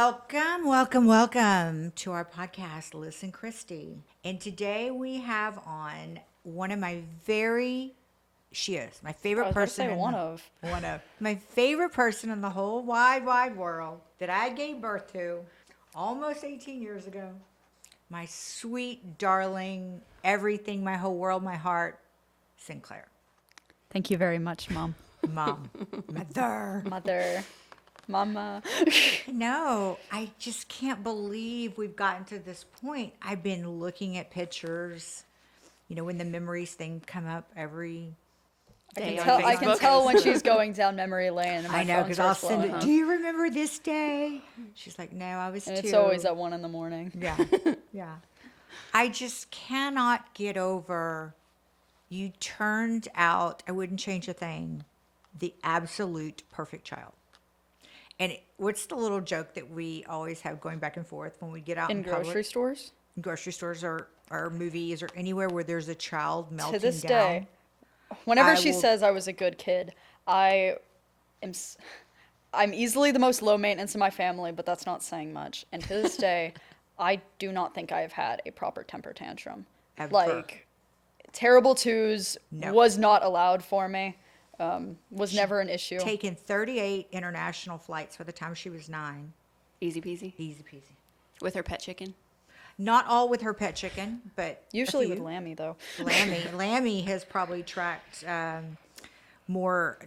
Welcome to our podcast, Listen Kristi. And today we have on one of my she is my favorite person. One of my favorite person in the whole wide world that I gave birth to almost 18 years ago. My sweet, darling, everything, my whole world, my heart, Sinclair. Thank you very much, Mom. Mom. Mother. Mama. No, I just can't believe we've gotten to this point. I've been looking at pictures, when the memories thing come up every day. I can tell when she's going down memory lane. And I know, because I'll send it. Do you remember this day? She's like, no, I was and two. It's always at 1 a.m. Yeah, yeah. I just cannot get over, you turned out, I wouldn't change a thing, the absolute perfect child. And what's the little joke that we always have going back and forth when we get out in grocery public? stores? In grocery stores or movies or anywhere where there's a child melting down. To this day, whenever she says I was a good kid, I'm easily the most low maintenance in my family, but that's not saying much. And to this day, I do not think I have had a proper temper tantrum. Ever. Like, terrible twos was not allowed for me. Was never an issue. Taken 38 international flights by the time she was 9. Easy peasy. Easy peasy. With her pet chicken? Not all with her pet chicken, but usually with Lammy, though. Lammy has probably tracked more,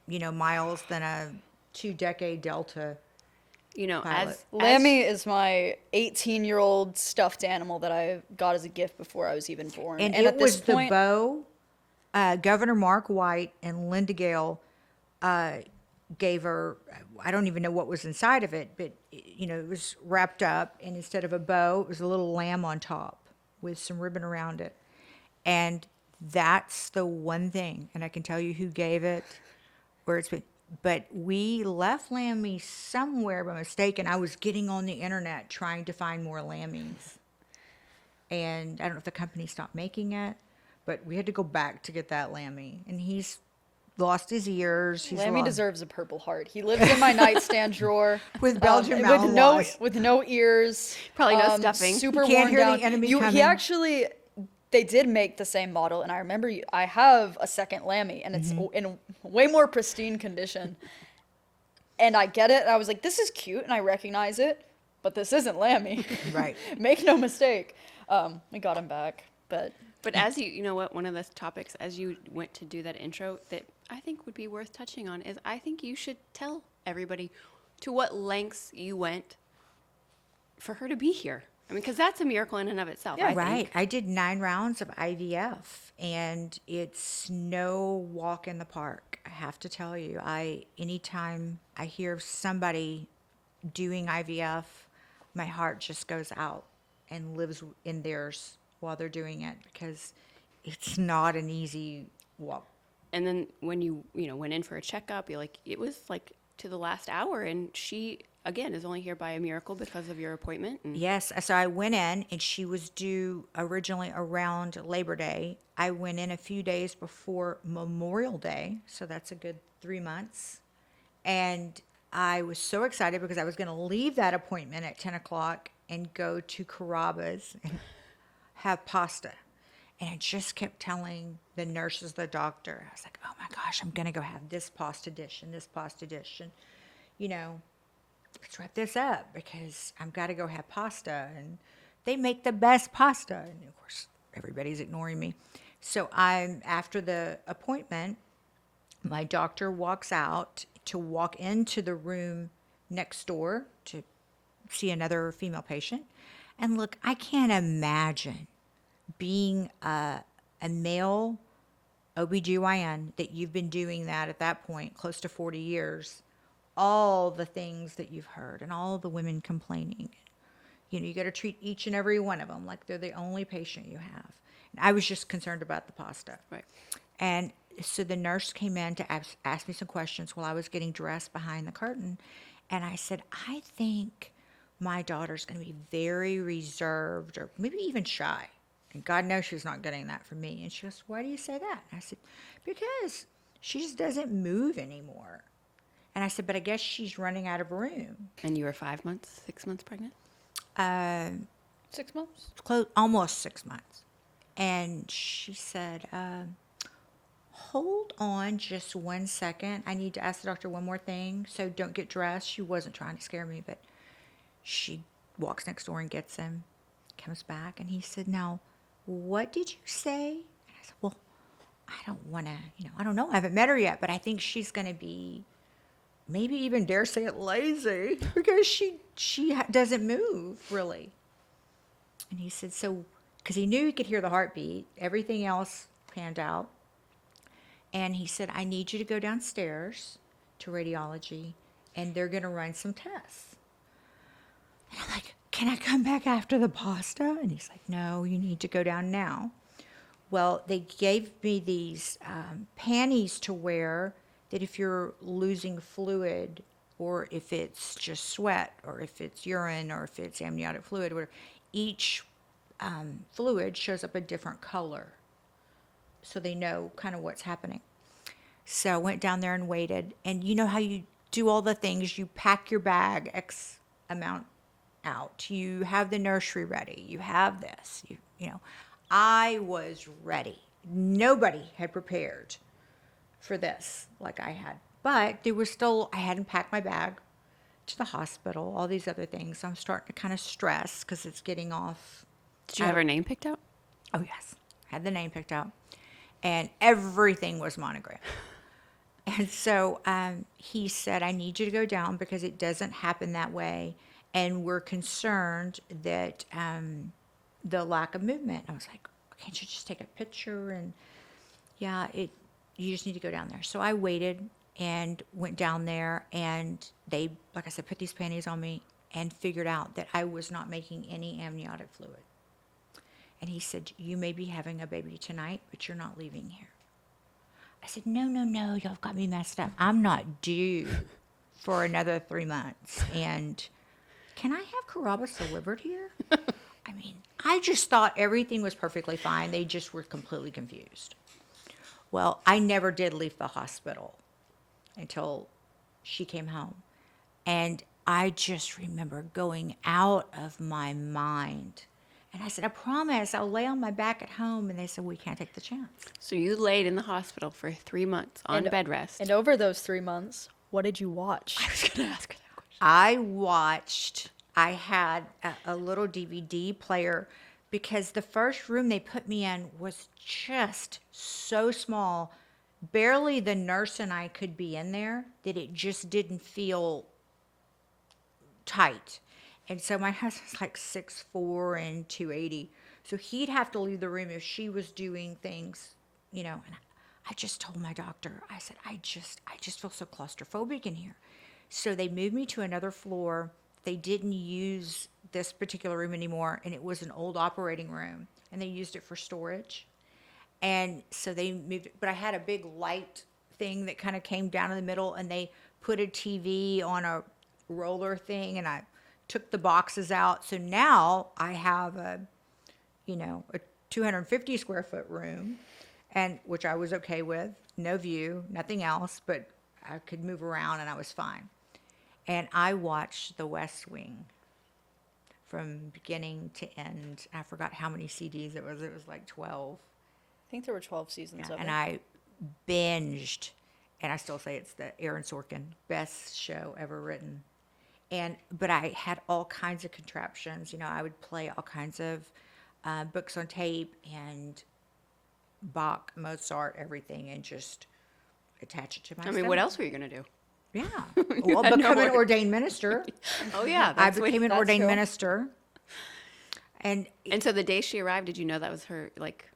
miles than a 2-decade Delta. As Lammy is my 18-year-old stuffed animal that I got as a gift before I was even born. And at it was this point, the bow. Governor Mark White and Linda Gale gave her, I don't even know what was inside of it, but, it was wrapped up, and instead of a bow, it was a little lamb on top with some ribbon around it. And that's the one thing, and I can tell you who gave it, where it's been. But we left Lammy somewhere by mistake, and I was getting on the internet trying to find more Lammies. And I don't know if the company stopped making it, but we had to go back to get that Lammy. And he's lost his ears. Lammy deserves a Purple Heart. He lives in my nightstand drawer. With Belgian Malinois. With no ears. Probably no stuffing. Super you can't worn hear down. the enemy He coming. actually... They did make the same model, and I remember I have a second Lammy, and it's in way more pristine condition. And I get it, and I was like, this is cute, and I recognize it, but this isn't Lammy. Right. Make no mistake. We got him back, but as one of the topics, as you went to do that intro, that I think would be worth touching on is I think you should tell everybody to what lengths you went for her to be here. I mean, because that's a miracle in and of itself. Yeah, I think. I did 9 rounds of IVF, and it's no walk in the park. I have to tell you, anytime I hear of somebody doing IVF, my heart just goes out and lives in theirs while they're doing it, because it's not an easy walk. And then when you went in for a checkup, it was like to the last hour, and she again is only here by a miracle because of your appointment. Yes, so I went in, and she was due originally around Labor Day. I went in a few days before Memorial Day, so that's a good 3 months. And I was so excited because I was going to leave that appointment at 10 o'clock and go to Carrabba's and have pasta. And I just kept telling the nurses, the doctor, I was like, oh my gosh, I'm going to go have this pasta dish and this pasta dish. And, let's wrap this up because I've got to go have pasta. And they make the best pasta. And of course, everybody's ignoring me. So after the appointment, my doctor walks out to walk into the room next door to see another female patient. And look, I can't imagine being a male OBGYN that you've been doing that at that point, close to 40 years, all the things that you've heard and all the women complaining. You got to treat each and every one of them like they're the only patient you have. And I was just concerned about the pasta. Right. And so the nurse came in to ask me some questions while I was getting dressed behind the curtain. And I said, I think my daughter's going to be very reserved or maybe even shy. And God knows she's not getting that from me. And she goes, why do you say that? And I said, because she just doesn't move anymore. And I said, but I guess she's running out of room. And you were 5 months, 6 months pregnant? 6 months? Almost 6 months. And she said, hold on just 1 second. I need to ask the doctor one more thing. So don't get dressed. She wasn't trying to scare me, but she walks next door and gets him, comes back, and he said, now, what did you say? And I said, well, I don't want to, I don't know. I haven't met her yet, but I think she's going to be, maybe even dare say it, lazy, because she doesn't move really. And he said, so, because he knew he could hear the heartbeat, everything else panned out. And he said, I need you to go downstairs to radiology, and they're going to run some tests. And I'm like, can I come back after the pasta? And he's like, no, you need to go down now. Well, they gave me these panties to wear that if you're losing fluid, or if it's just sweat, or if it's urine, or if it's amniotic fluid, whatever, each fluid shows up a different color, so they know kind of what's happening. So I went down there and waited, and you know how you do all the things. You pack your bag X amount out. You have the nursery ready. You have this. You know, I was ready. Nobody had prepared for this like I had. But there was still, I hadn't packed my bag to the hospital, all these other things. So I'm starting to kind of stress because it's getting off. Did you have her name picked out? Oh, yes. I had the name picked out. And everything was monogrammed. And so he said, I need you to go down because it doesn't happen that way. And we're concerned that the lack of movement. I was like, can't you just take a picture? And yeah, you just need to go down there. So I waited and went down there, and they, like I said, put these panties on me and figured out that I was not making any amniotic fluid. And he said, you may be having a baby tonight, but you're not leaving here. I said, no, y'all got me messed up. I'm not due for another 3 months. And can I have Carrabba's delivered here? I mean, I just thought everything was perfectly fine. They just were completely confused. Well, I never did leave the hospital until she came home. And I just remember going out of my mind. And I said, I promise I'll lay on my back at home. And they said, we can't take the chance. So you laid in the hospital for 3 months on bed rest. And over those 3 months, what did you watch? I was going to ask her that question. I had a little DVD player because the first room they put me in was just so small. Barely the nurse and I could be in there, that it just didn't feel tight. And so my husband's like 6'4" and 280. So he'd have to leave the room if she was doing things, And I just told my doctor, I said, I just feel so claustrophobic in here. So they moved me to another floor. They didn't use this particular room anymore, and it was an old operating room, and they used it for storage. And so they moved it, but I had a big light thing that kind of came down in the middle, and they put a TV on a roller thing, and I took the boxes out. So now I have a 250 square foot room, and which I was okay with, no view, nothing else, but I could move around and I was fine. And I watched The West Wing from beginning to end. I forgot how many CDs it was. It was like 12. I think there were 12 seasons of it. And I binged, and I still say it's the Aaron Sorkin best show ever written. But I had all kinds of contraptions. I would play all kinds of books on tape and Bach, Mozart, everything, and just attach it to my what else were you going to do? Yeah. Well, become an ordained minister. Oh, yeah. I became an ordained true. minister. And so the day she arrived, did you know that was her, like,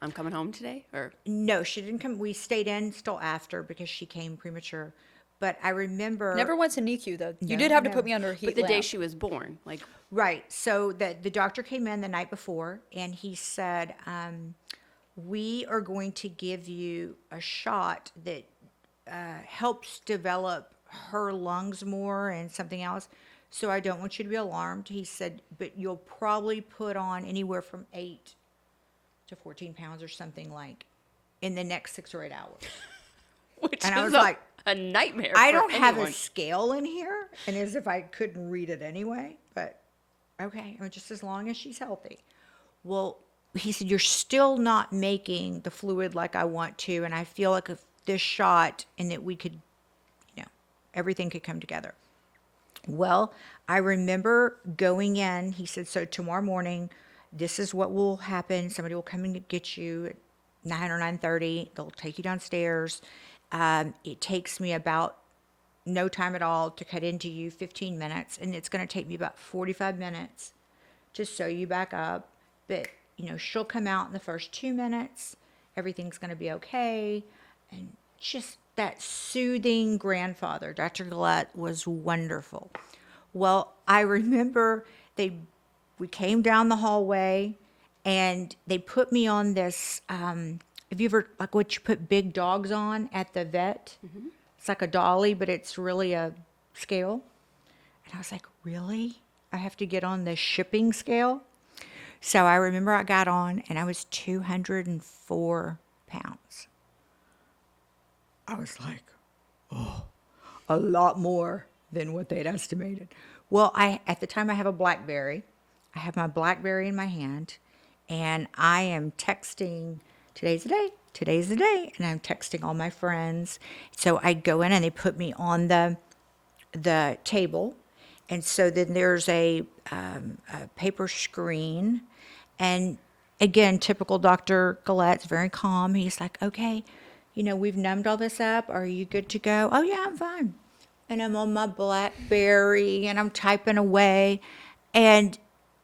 I'm coming home today? Or no, she didn't come. We stayed in still after because she came premature. But I remember. Never went to NICU, though. You No, did have to no. put me under a heat but the day lamp. she was born, like, Right. So the doctor came in the night before, and he said, we are going to give you a shot that helps develop her lungs more and something else. So I don't want you to be alarmed. He said, but you'll probably put on anywhere from 8 to 14 pounds or something, like in the next 6 or 8 hours. which And I is was like, a nightmare. I for don't have a anyone. scale in here, and as if I couldn't read it anyway, but okay, just as long as she's healthy. Well, he said, you're still not making the fluid like I want to, and I feel like if this shot and that we could, everything could come together. Well, I remember going in, he said, so tomorrow morning, this is what will happen. Somebody will come and get you at 9 or 9:30. They'll take you downstairs. It takes me about no time at all to cut into you, 15 minutes, and it's going to take me about 45 minutes to sew you back up. But, she'll come out in the first 2 minutes. Everything's going to be okay. And just that soothing grandfather, Dr. Gillette, was wonderful. Well, I remember we came down the hallway and they put me on this, have you ever, like what you put big dogs on at the vet? Mm-hmm. It's like a dolly, but it's really a scale. And I was like, really? I have to get on the shipping scale? So I remember I got on and I was 204 pounds. I was like, oh, a lot more than what they'd estimated. Well, at the time I have a blackberry. I have my blackberry in my hand and I am texting, today's the day, and I'm texting all my friends. So I go in and they put me on the table. And so then there's a paper screen. And again, typical Dr. Gillette's very calm. He's like, okay, we've numbed all this up. Are you good to go? Oh, yeah, I'm fine. And I'm on my BlackBerry and I'm typing away. And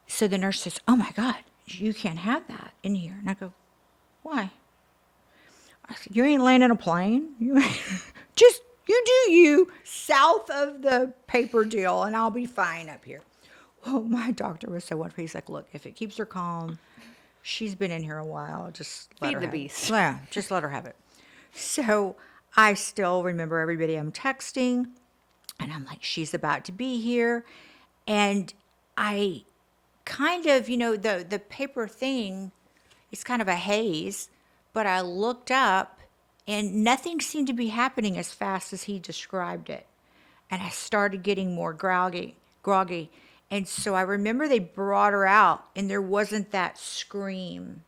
so the nurse says, oh, my God, you can't have that in here. And I go, why? I said, you ain't landing a plane. You do you south of the paper deal and I'll be fine up here. Well, my doctor was so wonderful. He's like, look, if it keeps her calm, she's been in here a while. Just let Feed her the have beast. it. Yeah, just let her have it. So I still remember everybody I'm texting, and I'm like, she's about to be here. And I kind of, the paper thing is kind of a haze, but I looked up and nothing seemed to be happening as fast as he described it. And I started getting more groggy. And so I remember they brought her out and there wasn't that scream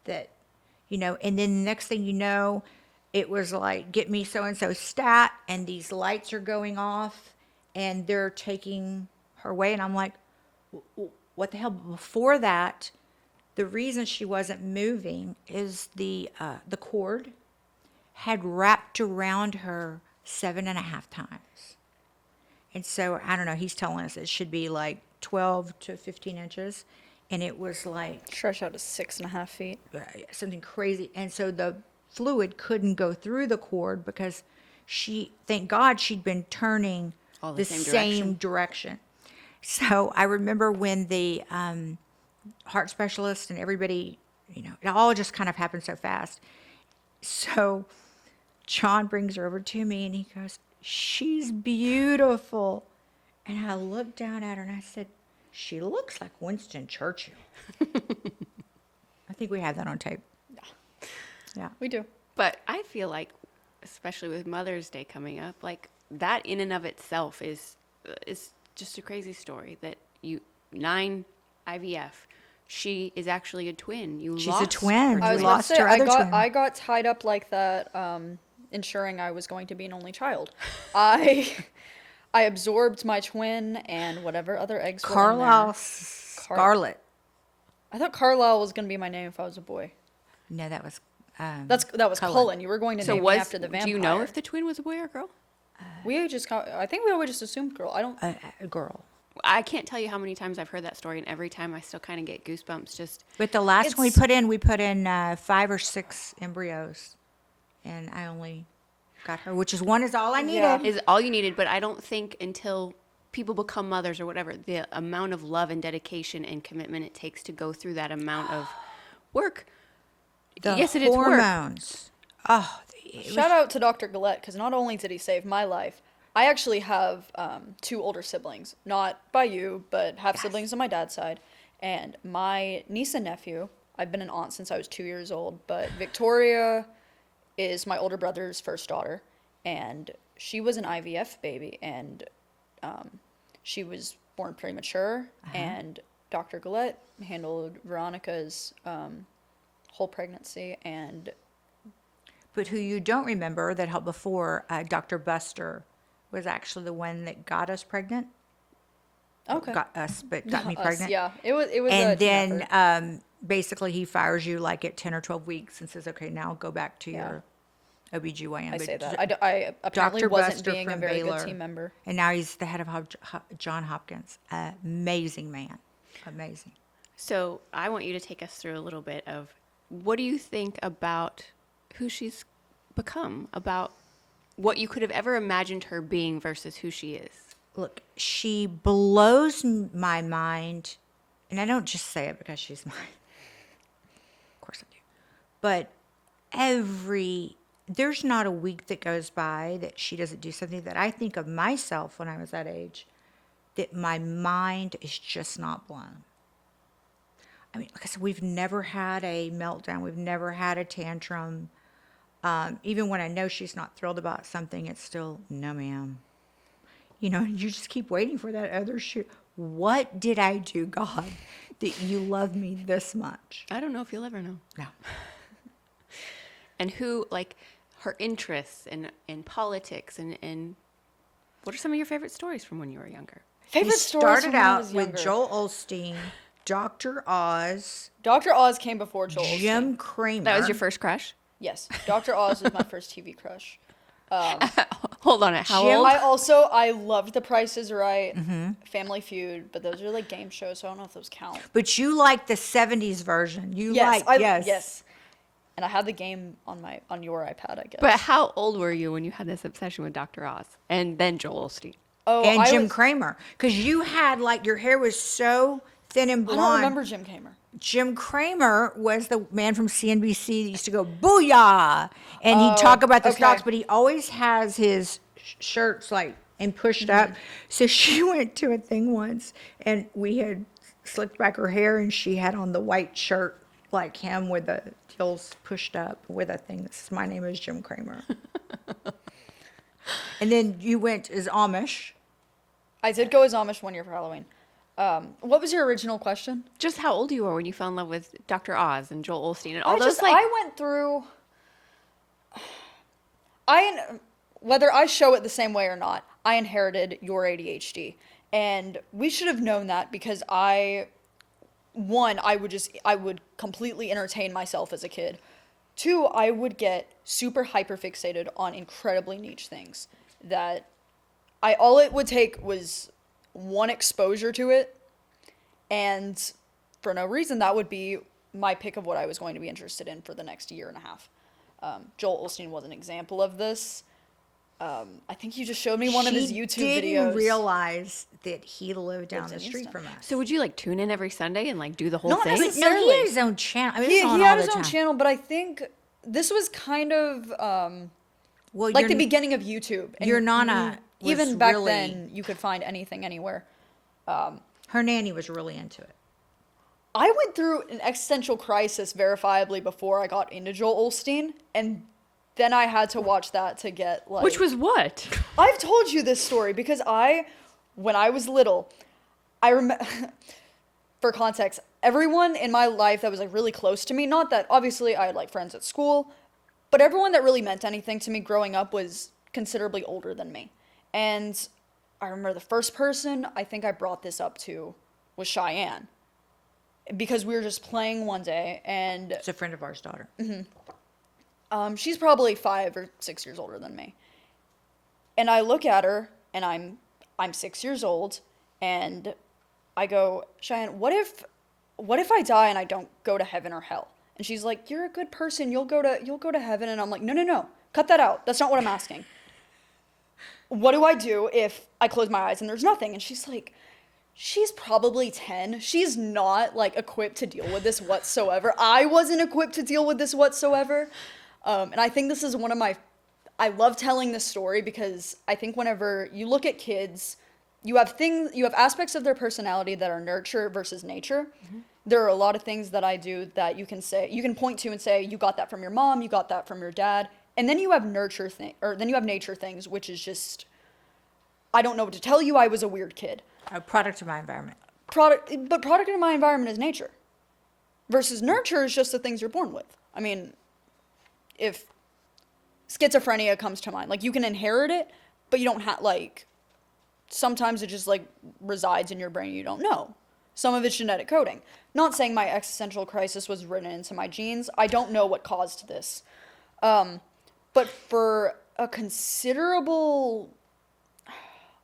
that, and then the next thing you know, it was like, get me so-and-so stat, and these lights are going off and they're taking her away. And I'm like, what the hell? Before that, the reason she wasn't moving is the cord had wrapped around her 7.5 times. And so, I don't know, he's telling us it should be like 12 to 15 inches. And it was like Stretched out to 6.5 feet. something crazy. And so the fluid couldn't go through the cord because thank God, she'd been turning All the the same same direction. So I remember when the heart specialist and everybody, it all just kind of happened so fast. So John brings her over to me and he goes, she's beautiful. And I looked down at her and I said, she looks like Winston Churchill. I think we have that on tape. Yeah. We do. But I feel like, especially with Mother's Day coming up, like that in and of itself is just a crazy story. That 9 IVF, she is actually a twin. She's lost a twin. her I You was twin. about to lost say, her other twin. I got tied up like that, ensuring I was going to be an only child. I absorbed my twin and whatever other eggs were in Carlisle there. Scarlet. I thought Carlisle was going to be my name if I was a boy. No, that was That was Cullen. You were going to So name me after the vampire. do you know if the twin was a boy or a girl? I think we always just assumed girl. I don't. a girl. I can't tell you how many times I've heard that story, and every time I still kind of get goosebumps. Just But the last one we It's- put in 5 or 6 embryos, and I only got her, which is one is all I needed. Yeah. is all you needed. But I don't think until people become mothers or whatever, the amount of love and dedication and commitment it takes to go through that amount of work. The Yes, it is work. hormones. Oh, Shout out to Dr. Gillette, because not only did he save my life, I actually have 2 older siblings. Not by you, but have siblings on my dad's side. And my niece and nephew, I've been an aunt since I was 2 years old, but Victoria is my older brother's first daughter. and she was an IVF baby, and she was born premature, and Dr. Gillette handled Veronica's whole pregnancy, and But who you don't remember that helped before, Dr. Buster was actually the one that got us pregnant. okay, Got us, but got me Us, pregnant. yeah, it was a And team then effort. basically he fires you like at 10 or 12 weeks and says, okay, now go back to Yeah. your OBGYN. I But say that. I apparently Dr. wasn't Buster being a from very Baylor, good team member. and now he's the head of John Hopkins. Amazing man. Amazing. So I want you to take us through a little bit of what do you think about who she's become, about what you could have ever imagined her being versus who she is. Look, she blows my mind, and I don't just say it because she's mine. Of course I do. But there's not a week that goes by that she doesn't do something that I think of myself when I was that age, that my mind is just not blown. I mean, like I said, we've never had a meltdown. We've never had a tantrum. Even when I know she's not thrilled about something, it's still, no, ma'am. You know, you just keep waiting for that other shoe. What did I do, God, that you love me this much? I don't know if you'll ever know. No. And who, like, her interests in politics and what are some of your favorite stories from when you were younger? Favorite We stories started from when I out was with younger. Joel Osteen, Dr. Oz, Dr. Oz came before Joel Jim Osteen. Cramer. That was your first crush? Yes, Dr. Oz was my first TV crush. Hold on, how Jim- old? I loved The Price is Right, Mm-hmm. Family Feud, but those are like game shows, so I don't know if those count. But you like the 70s version. Yes. And I had the game on your iPad, I guess. But how old were you when you had this obsession with Dr. Oz and then Joel Osteen? oh, And I Jim was- Cramer. Because you had, like, your hair was so thin and I blonde. don't remember Jim Cramer. Jim Cramer was the man from CNBC that used to go, booyah! And he'd talk about the okay. stocks, but he always has his shirts, like, and pushed up. So she went to a thing once, and we had slicked back her hair, and she had on the white shirt like him with the heels pushed up with a thing that says, my name is Jim Cramer. And then you went as Amish. I did go as Amish one year for Halloween. What was your original question? Just how old you were when you fell in love with Dr. Oz and Joel Osteen and all those, like, I went through. Whether I show it the same way or not, I inherited your ADHD, and we should have known that because I would completely entertain myself as a kid. Two, I would get super hyper fixated on incredibly niche things that all it would take was one exposure to it, and for no reason that would be my pick of what I was going to be interested in for the next year and a half. Joel Osteen was an example of this. I think you just showed me one of his YouTube She didn't videos. realize that he lived down Lived the in street Houston. from us. so would you, like, tune in every Sunday and, like, do the whole Not thing? necessarily. No, he had his own channel. I mean, He it was on had all his the own time. channel, but I think this was kind of Well, like the beginning of YouTube. And your Nana was even back really- then, you could find anything anywhere. Her nanny was really into it. I went through an existential crisis verifiably before I got into Joel Osteen, and then I had to watch that to get like. Which was what? I've told you this story because when I was little, I remember. For context, everyone in my life that was like really close to me, not that obviously I had like friends at school, but everyone that really meant anything to me growing up was considerably older than me. And I remember the first person I think I brought this up to was Cheyenne. Because we were just playing one day and It's a friend of ours' daughter. she's probably 5 or 6 years older than me. And I look at her and I'm 6 years old and I go, Cheyenne, what if I die and I don't go to heaven or hell? And she's like, you're a good person. You'll go to heaven. And I'm like, no. Cut that out. That's not what I'm asking. What do I do if I close my eyes and there's nothing? And she's like, she's probably 10. She's not like equipped to deal with this whatsoever. I wasn't equipped to deal with this whatsoever. And I think this is I love telling this story because I think whenever you look at kids, you have aspects of their personality that are nurture versus nature. Mm-hmm. There are a lot of things that I do that you can point to and say, you got that from your mom, you got that from your dad. And then you have then you have nature things, which is just, I don't know what to tell you. I was a weird kid. A product of my environment. Product of my environment is nature. Versus nurture is just the things you're born with. I mean, if schizophrenia comes to mind, like you can inherit it, but you don't have, like, sometimes it just like resides in your brain. You don't know. Some of it's genetic coding. Not saying my existential crisis was written into my genes. I don't know what caused this. But for a considerable,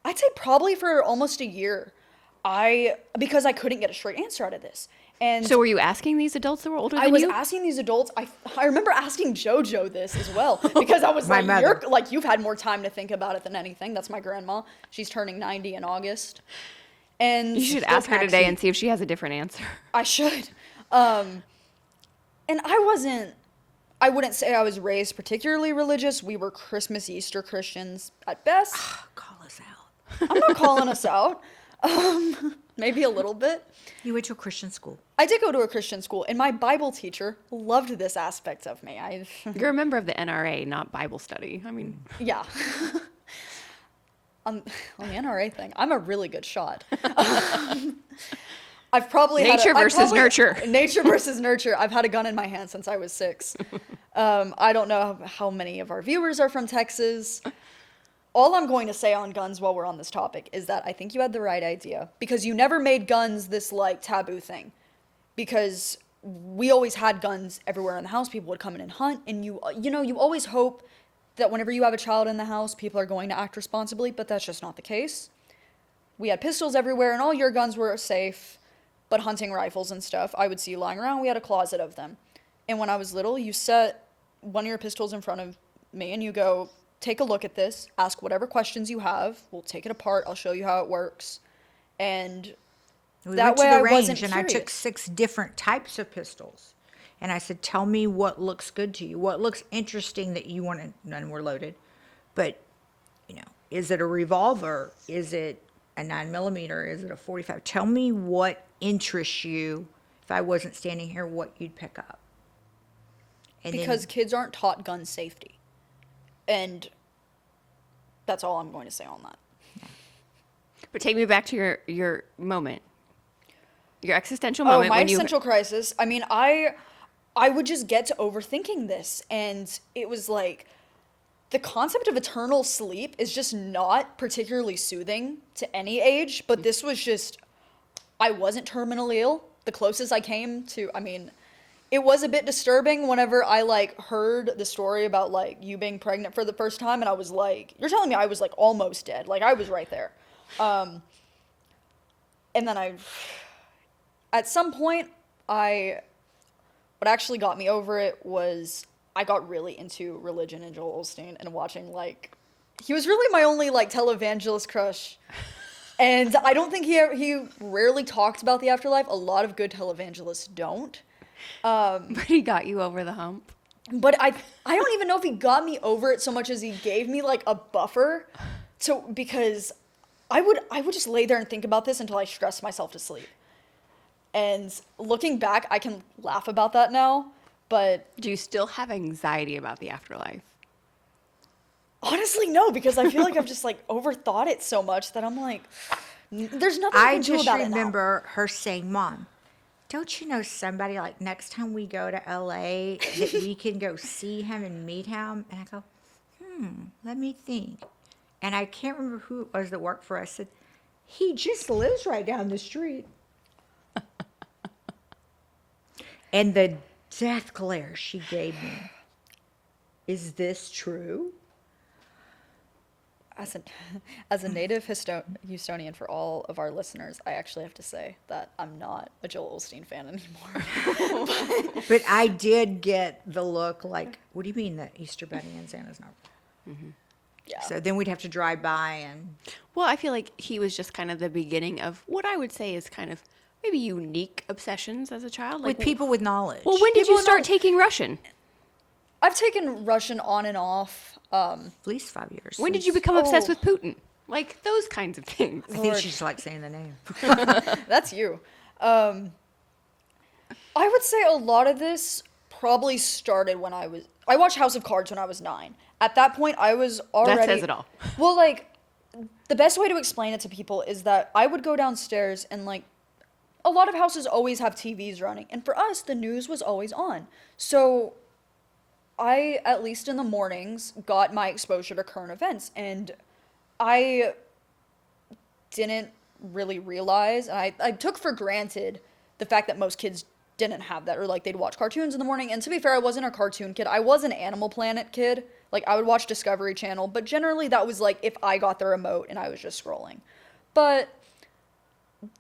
I'd say probably for almost a year, because I couldn't get a straight answer out of this. And So were you asking these adults that were older than I was you? asking these adults. I remember asking JoJo this as well, because I was My like, mother. you've had more time to think about it than anything. That's my grandma. She's turning 90 in August. And You should Still ask her today taxi. and see if she has a different answer. I should. And I wouldn't say I was raised particularly religious. We were Christmas, Easter Christians at best. Call us out. I'm not calling us out. Maybe a little bit. You went to a Christian school. I did go to a Christian school, and my Bible teacher loved this aspect of me. You're a member of the NRA, not Bible study. I mean, Yeah. On the NRA thing, I'm a really good shot. I've probably Nature versus nurture. Nature versus nurture. I've had a gun in my hand since I was 6. I don't know how many of our viewers are from Texas. All I'm going to say on guns while we're on this topic is that I think you had the right idea, because you never made guns this like taboo thing, because we always had guns everywhere in the house. People would come in and hunt, and you always hope that whenever you have a child in the house, people are going to act responsibly, but that's just not the case. We had pistols everywhere, and all your guns were safe, but hunting rifles and stuff, I would see lying around. We had a closet of them. And when I was little, you set one of your pistols in front of me, and you go, take a look at this, ask whatever questions you have, we'll take it apart, I'll show you how it works. And We that went to way the I range wasn't and I took curious. 6 different types of pistols. And I said, tell me what looks good to you, what looks interesting that you want to, none were loaded. But, is it a revolver? Is it a 9mm? Is it a 45? Tell me what interests you. If I wasn't standing here, what you'd pick up. And Because kids aren't taught gun safety. And that's all I'm going to say on that. but take me back to your moment, your existential Oh, moment my when you. existential crisis. I mean, I would just get to overthinking this, and it was like the concept of eternal sleep is just not particularly soothing to any age, but this was just, I wasn't terminally ill. The closest I came to, I mean, it was a bit disturbing whenever I like heard the story about like you being pregnant for the first time, and I was like, you're telling me I was like almost dead. Like I was right there. And then at some point, what actually got me over it was I got really into religion and Joel Osteen and watching, like, he was really my only, like, televangelist crush. And I don't think he rarely talked about the afterlife. A lot of good televangelists don't. But he got you over the hump. But I don't even know if he got me over it so much as he gave me, like, a buffer. Because I would just lay there and think about this until I stressed myself to sleep. And looking back, I can laugh about that now, but Do you still have anxiety about the afterlife? honestly, no, because I feel like I've just like overthought it so much that I'm like, there's nothing I I can do just about it now. remember her saying, Mom, don't you know somebody, like, next time we go to LA that we can go see him and meet him? And I go, let me think. And I can't remember who it was that worked for us. Said, he just lives right down the street. And the death glare she gave me. Is this true? As a native Houstonian for all of our listeners, I actually have to say that I'm not a Joel Osteen fan anymore. But I did get the look like, what do you mean the Easter Bunny and Santa's not? Yeah. So then we'd have to drive by and Well, I feel like he was just kind of the beginning of what I would say is kind of maybe unique obsessions as a child. Like, with people with knowledge. well, when did People you with start knowledge. taking Russian? I've taken Russian on and off. At least 5 years. When did you become obsessed Oh. with Putin? Like those kinds of things. I think she just likes saying the name. That's you. I would say a lot of this probably started when I watched House of Cards when I was 9. At that point, I was already... That says it all. Well, like, the best way to explain it to people is that I would go downstairs and, like, a lot of houses always have TVs running. And for us, the news was always on. So I, at least in the mornings, got my exposure to current events. And I didn't really realize, and I took for granted the fact that most kids didn't have that, or like they'd watch cartoons in the morning. And to be fair, I wasn't a cartoon kid. I was an Animal Planet kid. Like, I would watch Discovery Channel, but generally that was like if I got the remote and I was just scrolling. But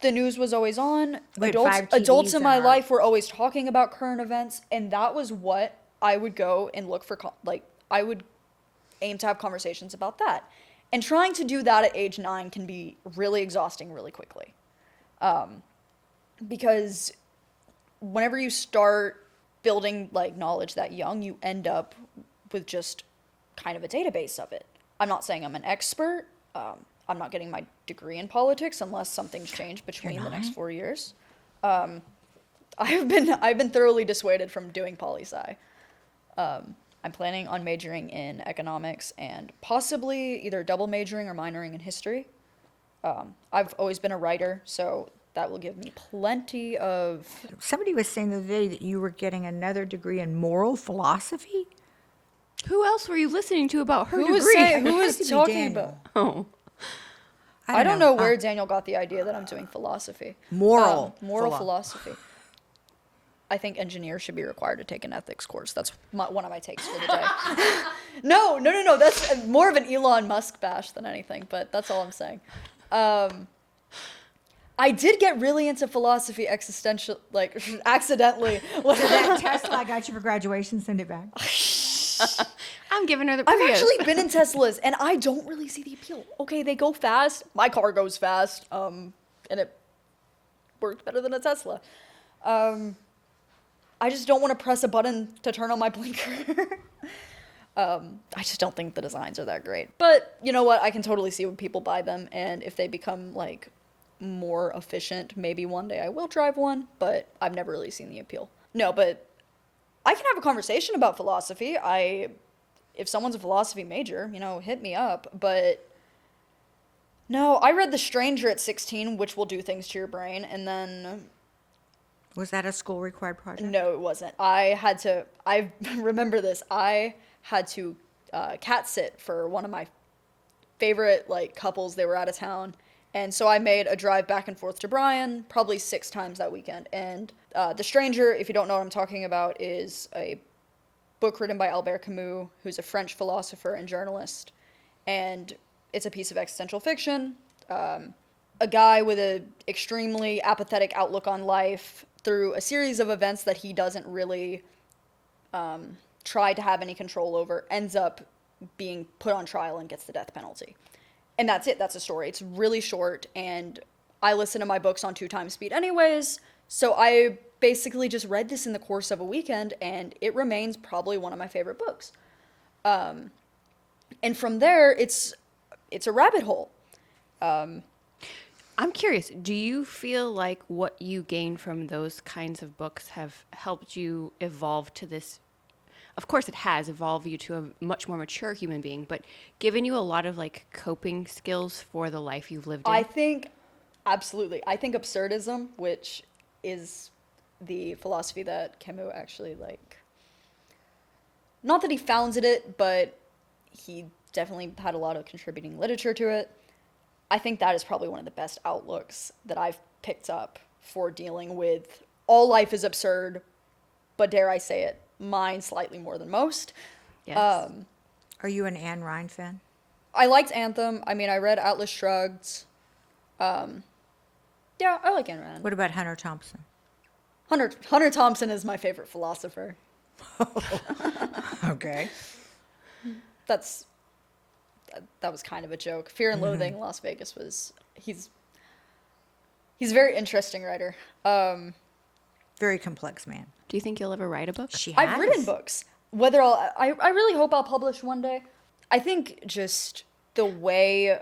the news was always on. We had 5 Adults TVs in my life were always talking about current events, and that was what I would go and look for. I would aim to have conversations about that. And trying to do that at age 9 can be really exhausting really quickly. Because whenever you start building like knowledge that young, you end up with just kind of a database of it. I'm not saying I'm an expert. I'm not getting my degree in politics unless something's changed between the next 4 years. I've been thoroughly dissuaded from doing poli-sci. I'm planning on majoring in economics and possibly either double majoring or minoring in history. I've always been a writer, so that will give me plenty of... Somebody was saying the other day that you were getting another degree in moral philosophy. Who else were you listening to about her Who degree? was It had to be talking Daniel. about... Oh. I don't know where Daniel got the idea that I'm doing philosophy. Moral philosophy. I think engineers should be required to take an ethics course. That's one of my takes for the day. No. That's more of an Elon Musk bash than anything, but that's all I'm saying. I did get really into philosophy existential, like, accidentally. That Tesla I got you for graduation, send it back. I'm giving her the I've Prius. actually been in Teslas, and I don't really see the appeal. Okay, they go fast. My car goes fast, and it works better than a Tesla. I just don't want to press a button to turn on my blinker. I just don't think the designs are that great. But you know what? I can totally see when people buy them, and if they become, like, more efficient, maybe one day I will drive one, but I've never really seen the appeal. No, but I can have a conversation about philosophy. If someone's a philosophy major, hit me up. But no, I read The Stranger at 16, which will do things to your brain, and then... Was that a school required project? No, it wasn't. I remember this. I had to cat sit for one of my favorite, like, couples. They were out of town. And so I made a drive back and forth to Bryan probably 6 times that weekend. And The Stranger, if you don't know what I'm talking about, is a book written by Albert Camus, who's a French philosopher and journalist. And it's a piece of existential fiction. A guy with an extremely apathetic outlook on life, through a series of events that he doesn't really try to have any control over, ends up being put on trial and gets the death penalty. And that's it. That's a story. It's really short, and I listen to my books on 2 times speed anyways, so I basically just read this in the course of a weekend, and it remains probably one of my favorite books. And from there, it's a rabbit hole. I'm curious, do you feel like what you gain from those kinds of books have helped you evolve to this? Of course it has evolved you to a much more mature human being, but given you a lot of, like, coping skills for the life you've lived in? I think, absolutely. I think absurdism, which is the philosophy that Camus actually, like, not that he founded it, but he definitely had a lot of contributing literature to it. I think that is probably one of the best outlooks that I've picked up for dealing with all life is absurd, but dare I say it, mine slightly more than most. Yes. Are you an Anne Rind fan? I liked Anthem. I mean, I read Atlas Shrugged. Yeah, I like Ayn Rand. What about Hunter Thompson? Hunter Thompson is my favorite philosopher. Okay. That was kind of a joke. Fear and Loathing in Las Vegas he's a very interesting writer. Very complex man. Do you think you'll ever write a book? She has. I've written books. I really hope I'll publish one day. I think just the way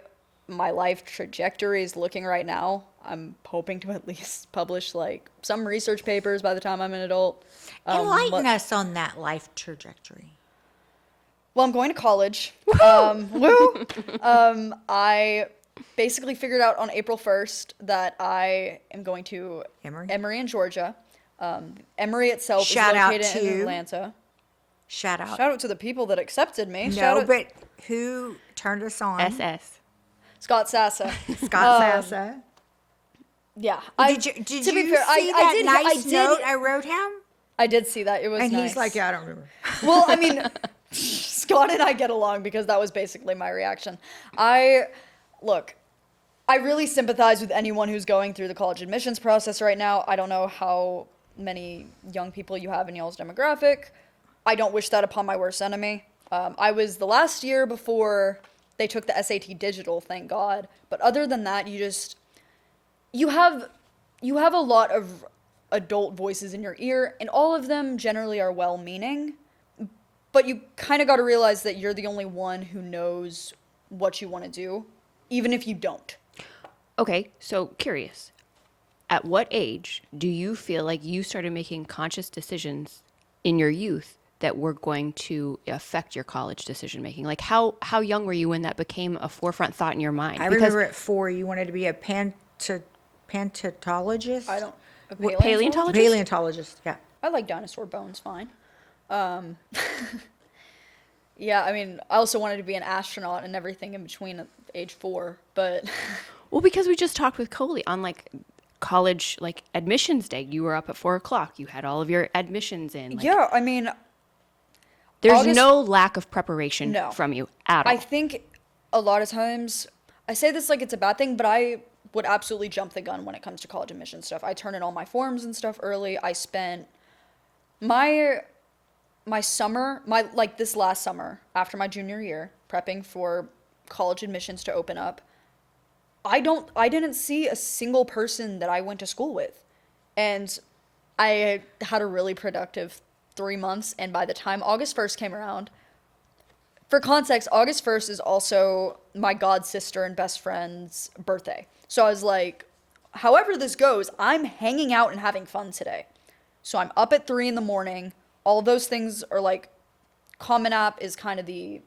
my life trajectory is looking right now, I'm hoping to at least publish like some research papers by the time I'm an adult. Enlighten us on that life trajectory. Well, I'm going to college. Woo! I basically figured out on April 1st that I am going to Emory in Georgia. Emory itself Shout is out located in to- Atlanta. Shout out. Shout out to the people that accepted me. No, but who turned us on? SS. Scott Sassa. Scott Sassa. Yeah. Did you to be see fair, that nice I note I wrote him? I did see that. It was And nice. he's like, yeah, I don't remember. Well, I mean, Scott and I get along because that was basically my reaction. I really sympathize with anyone who's going through the college admissions process right now. I don't know how many young people you have in y'all's demographic. I don't wish that upon my worst enemy. I was the last year before they took the SAT digital, thank God. But other than that, you have a lot of adult voices in your ear, and all of them generally are well-meaning. But you kind of got to realize that you're the only one who knows what you want to do, even if you don't. Okay, so curious. At what age do you feel like you started making conscious decisions in your youth that were going to affect your college decision making? Like how young were you when that became a forefront thought in your mind? I Because remember at 4, you wanted to be a paleontologist? A paleontologist? Paleontologist, yeah. I like dinosaur bones fine. Yeah, I mean, I also wanted to be an astronaut and everything in between at age 4, but well, because we just talked with Coley on like college like admissions day. You were up at 4:00. You had all of your admissions in. Like, yeah, I mean, there's August- no lack of preparation No. from you at all. I think a lot of times, I say this like it's a bad thing, but I would absolutely jump the gun when it comes to college admission stuff. I turn in all my forms and stuff early. I spent my summer, this last summer, after my junior year, prepping for college admissions to open up. I didn't see a single person that I went to school with. And I had a really productive 3 months, and by the time August 1st came around, for context, August 1st is also my god sister and best friend's birthday. So I was like, however this goes, I'm hanging out and having fun today. So I'm up at 3 a.m. All those things are like, Common App is kind of the,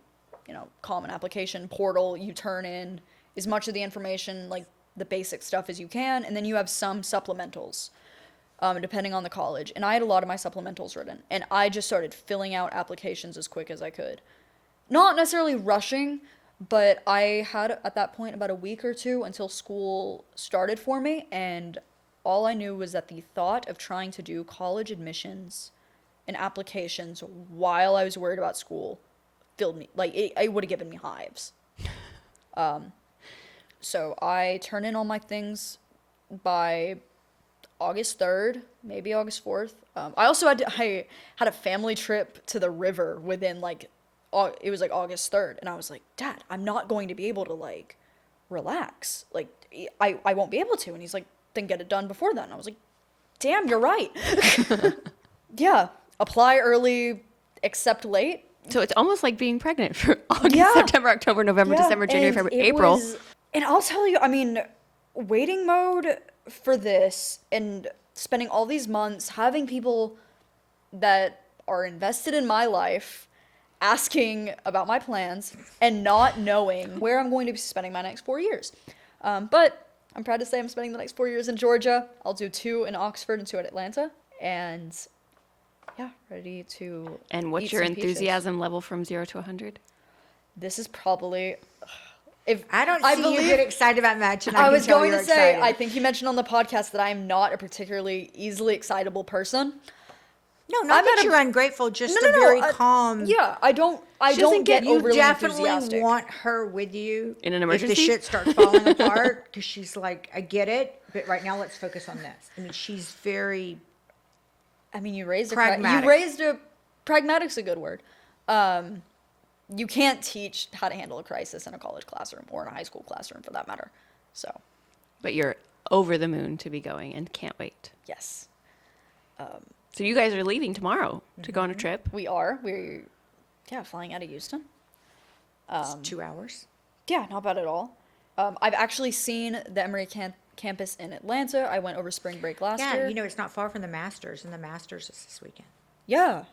common application portal. You turn in as much of the information, like the basic stuff as you can, and then you have some supplementals, depending on the college. And I had a lot of my supplementals written, and I just started filling out applications as quick as I could. Not necessarily rushing, but I had at that point about a week or 2 until school started for me, and all I knew was that the thought of trying to do college admissions and applications while I was worried about school filled me, like it would have given me hives. So I turned in all my things by August 3rd, maybe August 4th. I also had a family trip to the river within it was like August 3rd, and I was like, Dad, I'm not going to be able to like relax. Like I won't be able to. And he's like, then get it done before then. I was like, damn, you're right. Yeah. Apply early, accept late. So it's almost like being pregnant for August, Yeah. September, October, November, Yeah, December, January, and February, it April. and I'll tell you, I mean, waiting mode for this and spending all these months having people that are invested in my life asking about my plans and not knowing where I'm going to be spending my next 4 years. But I'm proud to say I'm spending the next 4 years in Georgia. I'll do 2 in Oxford and 2 at Atlanta. And yeah, ready to And what's eat your some peaches. enthusiasm level from 0 to 100? This is probably... If I don't see you get excited about much, and I can was tell going you're to say, excited. I think you mentioned on the podcast that I am not a particularly easily excitable person. No, not I'm that at a- you're ungrateful, just No, a no, very no, calm. Yeah, I don't She doesn't get You overly definitely enthusiastic. want her with you In an if the emergency? shit starts falling apart, because she's like, I get it, but right now let's focus on this. I mean, she's very I mean, you raised Pragmatic. a pragmatic's a good word. You can't teach how to handle a crisis in a college classroom or in a high school classroom for that matter. So, But you're over the moon to be going and can't wait. yes. So you guys are leaving tomorrow to go on a trip. We're flying out of Houston. it's 2 hours. Yeah, not bad at all. I've actually seen the Emory campus in Atlanta. I went over spring break last year. Yeah, it's not far from the Masters, and the Masters is this weekend. Yeah.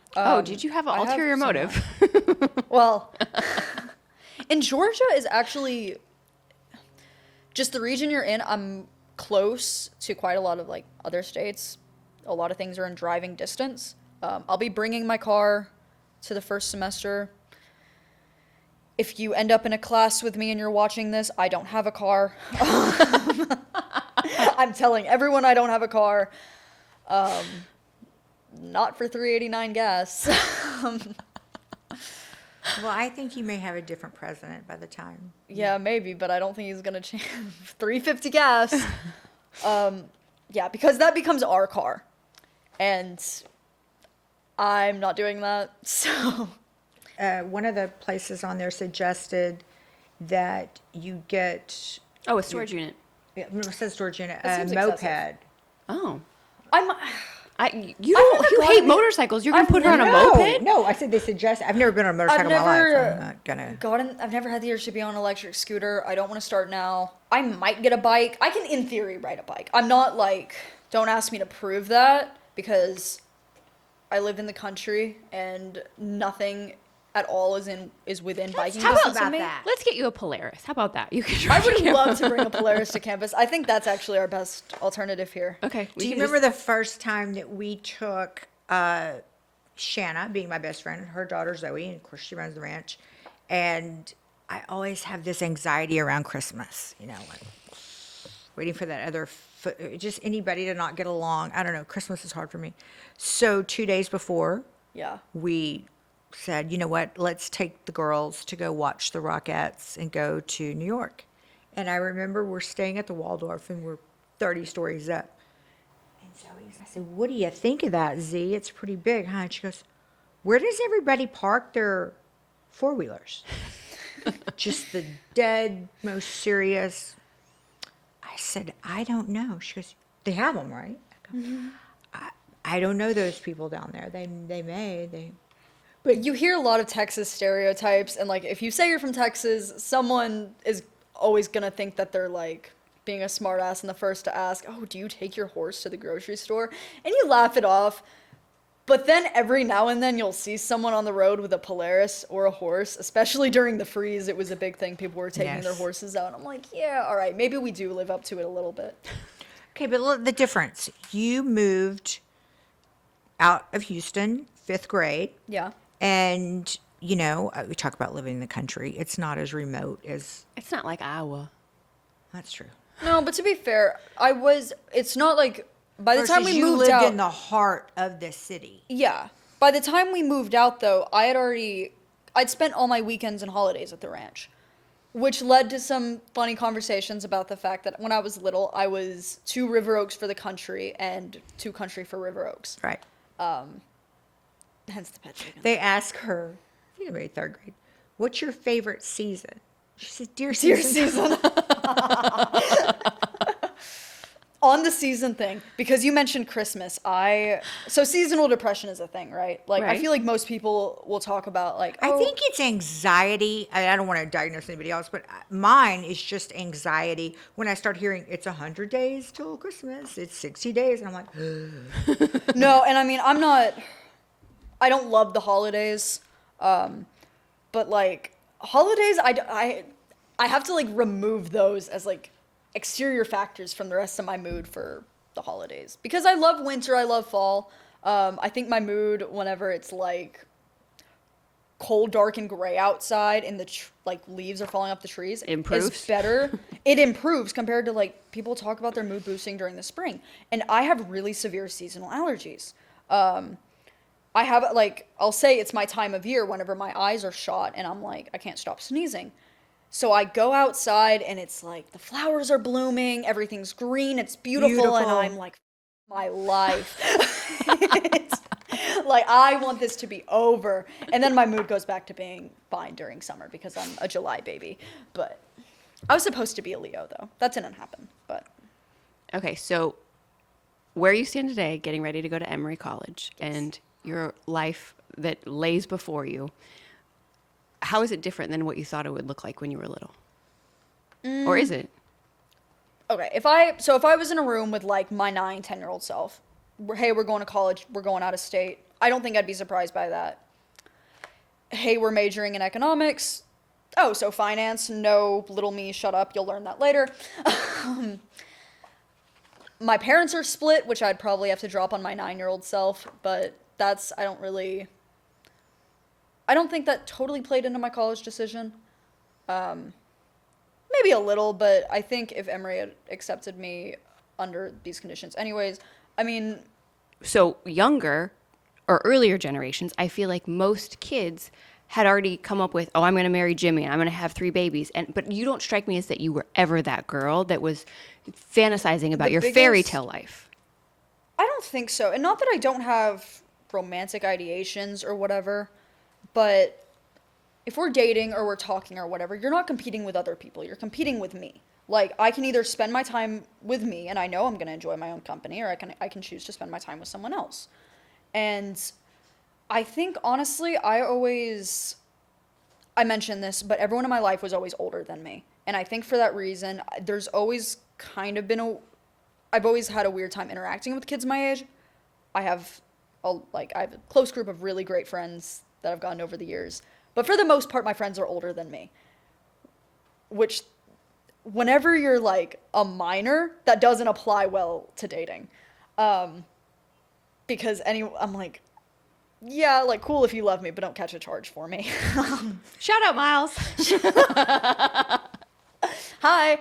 Did you have an I have ulterior some, motive? Well, and Georgia is actually just the region you're in. I'm close to quite a lot of like other states. A lot of things are in driving distance. I'll be bringing my car to the first semester. If you end up in a class with me and you're watching this, I don't have a car. I'm telling everyone I don't have a car. Not for $3.89 gas. Well, I think you may have a different president by the time. Yeah, maybe, but I don't think he's gonna change. $3.50 gas. Yeah, because that becomes our car, and I'm not doing that. So One of the places on there suggested that you get, Oh, a storage unit. it says storage unit, That a seems moped. excessive. Oh. I'm. You don't. You gotten hate it. motorcycles. You're gonna I've put her on a never- moped? No, I said they suggest. I've never been on a motorcycle in my life. So I'm not gonna. I've never had the urge to be on an electric scooter. I don't want to start now. I might get a bike. I can, in theory, ride a bike. I'm not like, don't ask me to prove that, because I live in the country and nothing at all is within biking How distance about of me. that? Let's get you a Polaris. How about that? You can I drive would to love campus. to bring a Polaris to campus. I think that's actually our best alternative here. Okay. Do you remember the first time that we took Shanna, being my best friend, her daughter Zoe, and of course she runs the ranch, and I always have this anxiety around Christmas, like waiting for that other, just anybody to not get along. I don't know, Christmas is hard for me. So 2 days before, Yeah. we said, you know what, let's take the girls to go watch the Rockettes and go to New York. And I remember we're staying at the Waldorf and we're 30 stories up. And I said, what do you think of that, Z? It's pretty big, huh? And she goes, where does everybody park their four-wheelers? Just the dead, most serious. I said, I don't know. She goes, they have them, right? I go, I don't know those people down there. They may. But you hear a lot of Texas stereotypes, and like if you say you're from Texas, someone is always gonna think that they're like being a smartass and the first to ask, "Oh, do you take your horse to the grocery store?" And you laugh it off. But then every now and then you'll see someone on the road with a Polaris or a horse, especially during the freeze. It was a big thing. People were taking their Yes. horses out. I'm like, yeah, all right, maybe we do live up to it a little bit. Okay, but look, the difference. You moved out of Houston, 5th grade. Yeah. And, we talk about living in the country. It's not as remote as, It's not like Iowa. that's true. No, but to be fair, it's not like, by the time Versus we you moved lived out. in the heart of the city. Yeah. By the time we moved out, though, I'd spent all my weekends and holidays at the ranch, which led to some funny conversations about the fact that when I was little, I was 2 River Oaks for the country and 2 country for River Oaks. Right. Hence the pet chicken. They ask her, maybe 3rd grade, what's your favorite season? She said, deer Deer season. season. On the season thing, because you mentioned Christmas, so seasonal depression is a thing, right? Like, I Right. feel like most people will talk about, like, I think it's anxiety. I don't want to diagnose anybody else, but mine is just anxiety when I start hearing it's 100 days till Christmas, it's 60 days. And I'm like, No, and I mean, I don't love the holidays, but like holidays, I have to like remove those as like exterior factors from the rest of my mood for the holidays, because I love winter, I love fall. I think my mood whenever it's like cold, dark, and gray outside, and the like leaves are falling off the trees, Improves? is better. It improves compared to like people talk about their mood boosting during the spring, and I have really severe seasonal allergies. I have like, I'll say it's my time of year whenever my eyes are shot and I'm like, I can't stop sneezing. So I go outside and it's like the flowers are blooming, everything's green, it's beautiful. And I'm like, my life. It's like, I want this to be over. And then my mood goes back to being fine during summer because I'm a July baby. But I was supposed to be a Leo though. That didn't happen, but. Okay, so where you stand today, getting ready to go to Emory College, and your life that lays before you, how is it different than what you thought it would look like when you were little? Or is it? okay, if I was in a room with like my 9, 10-year-old self, hey, we're going to college, we're going out of state, I don't think I'd be surprised by that. Hey, we're majoring in economics. Oh, so finance? No, little me, shut up, you'll learn that later. My parents are split, which I'd probably have to drop on my 9-year-old self, but I don't think that totally played into my college decision. Maybe a little, but I think if Emory had accepted me under these conditions anyways, I mean, So younger or earlier generations, I feel like most kids had already come up with, oh, I'm going to marry Jimmy and I'm going to have 3 babies. But you don't strike me as that you were ever that girl that was fantasizing about your fairy tale life. I don't think so. And not that I don't have romantic ideations or whatever, but if we're dating or we're talking or whatever, you're not competing with other people. You're competing with me. Like, I can either spend my time with me and I know I'm going to enjoy my own company, or I can choose to spend my time with someone else. And I think, honestly, I mentioned this, but everyone in my life was always older than me. And I think for that reason, there's always kind of been I've always had a weird time interacting with kids my age. I have a close group of really great friends that I've gotten over the years. But for the most part, my friends are older than me. Which, whenever you're like a minor, that doesn't apply well to dating. Because I'm like, yeah, like, cool if you love me, but don't catch a charge for me. Shout out, Miles. Hi.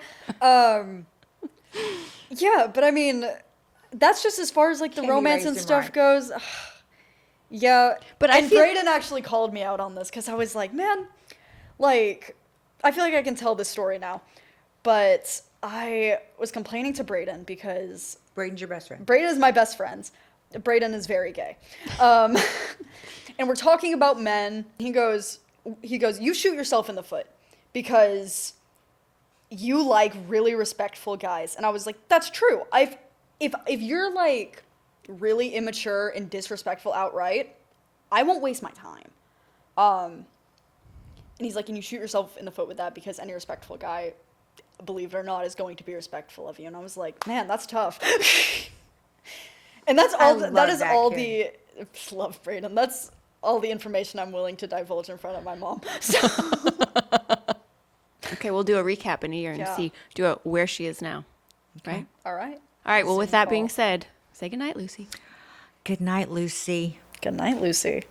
Yeah, but I mean, that's just as far as like the Can be romance raised and in stuff right. goes. Yeah, But I and feel- Brayden actually called me out on this because I was like, man, like, I feel like I can tell this story now, but I was complaining to Brayden because Braden's your best friend. Brayden is my best friend. Brayden is very gay. And we're talking about men. He goes, you shoot yourself in the foot because you like really respectful guys. And I was like, that's true. If you're like really immature and disrespectful outright, I won't waste my time. And he's like, and you shoot yourself in the foot with that because any respectful guy, believe it or not, is going to be respectful of you. And I was like, man, that's tough. And that's all. Love Brayden. That's all the information I'm willing to divulge in front of my mom. So. Okay, we'll do a recap in a year and do a where she is now. Okay. Right? All right. All right. Well, with Soon that fall. being said, say goodnight, Lucy. Good night, Lucy. Good night, Lucy.